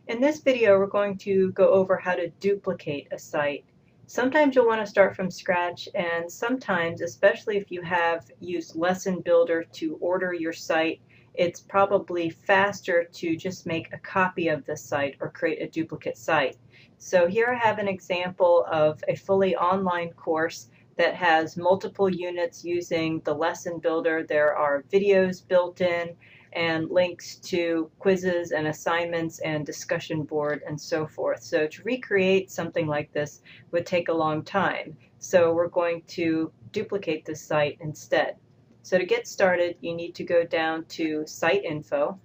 In this video, we're going to go over how to duplicate a site. Sometimes you'll want to start from scratch, and sometimes, especially if you have used Lesson Builder to order your site, it's probably faster to just make a copy of the site or create a duplicate site. So here I have an example of a fully online course that has multiple units using the Lesson Builder. There are videos built in and links to quizzes and assignments and discussion board and so forth. So to recreate something like this would take a long time. So we're going to duplicate this site instead. So to get started, you need to go down to Site Info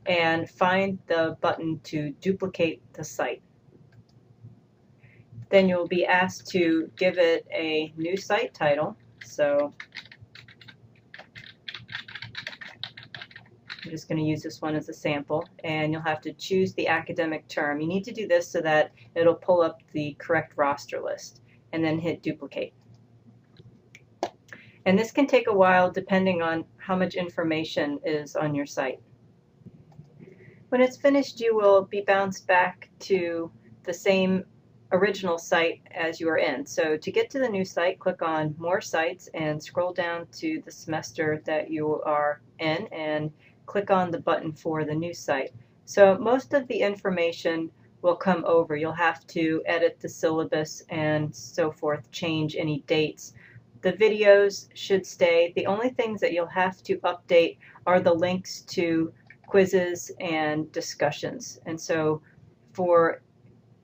and find the button to duplicate the site. Then you'll be asked to give it a new site title. So I'm just going to use this one as a sample, and you'll have to choose the academic term. You need to do this so that it'll pull up the correct roster list, and then hit duplicate. And this can take a while depending on how much information is on your site. When it's finished, you will be bounced back to the same original site as you are in. So to get to the new site, click on More Sites and scroll down to the semester that you are in and click on the button for the new site. So most of the information will come over. You'll have to edit the syllabus and so forth, change any dates. The videos should stay. The only things that you'll have to update are the links to quizzes and discussions. And so for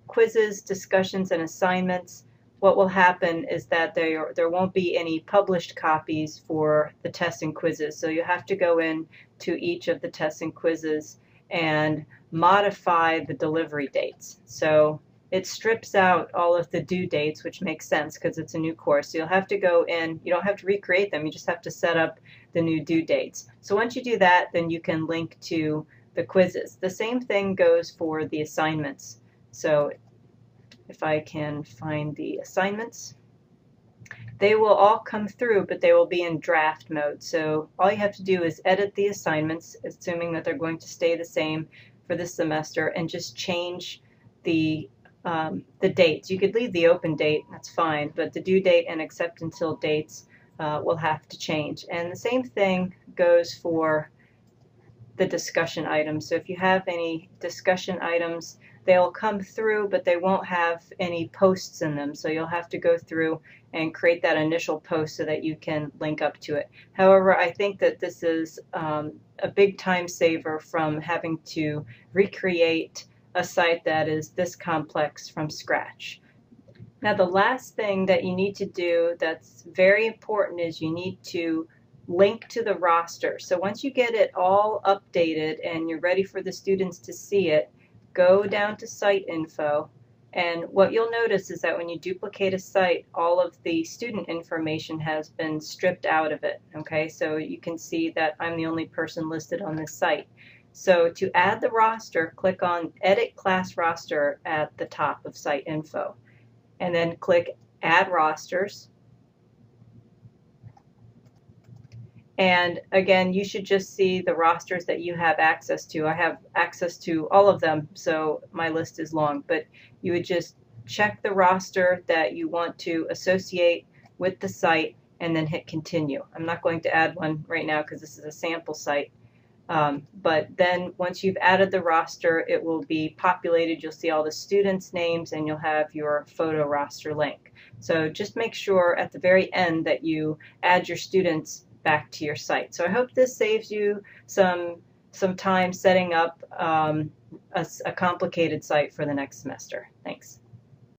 quizzes, discussions, and assignments, what will happen is that there won't be any published copies for the tests and quizzes. So you have to go in to each of the tests and quizzes and modify the delivery dates. So it strips out all of the due dates, which makes sense because it's a new course. So you'll have to go in, you don't have to recreate them, you just have to set up the new due dates. So once you do that, then you can link to the quizzes. The same thing goes for the assignments. So if I can find the assignments, they will all come through, but they will be in draft mode. So all you have to do is edit the assignments, assuming that they're going to stay the same for this semester, and just change the dates. You could leave the open date, that's fine, but the due date and accept until dates will have to change. And the same thing goes for the discussion items. So if you have any discussion items, they'll come through, but they won't have any posts in them. So you'll have to go through and create that initial post so that you can link up to it. However, I think that this is a big time saver from having to recreate a site that is this complex from scratch. Now, the last thing that you need to do that's very important is you need to link to the roster. So once you get it all updated and you're ready for the students to see it, go down to Site Info, and what you'll notice is that when you duplicate a site, all of the student information has been stripped out of it. Okay, so you can see that I'm the only person listed on this site. So to add the roster, click on Edit Class Roster at the top of Site Info, and then click Add Rosters. And again, you should just see the rosters that you have access to. I have access to all of them, so my list is long. But you would just check the roster that you want to associate with the site and then hit continue. I'm not going to add one right now because this is a sample site. But then once you've added the roster, it will be populated. You'll see all the students' names and you'll have your photo roster link. So just make sure at the very end that you add your students back to your site. So I hope this saves you some time setting up a complicated site for the next semester. Thanks.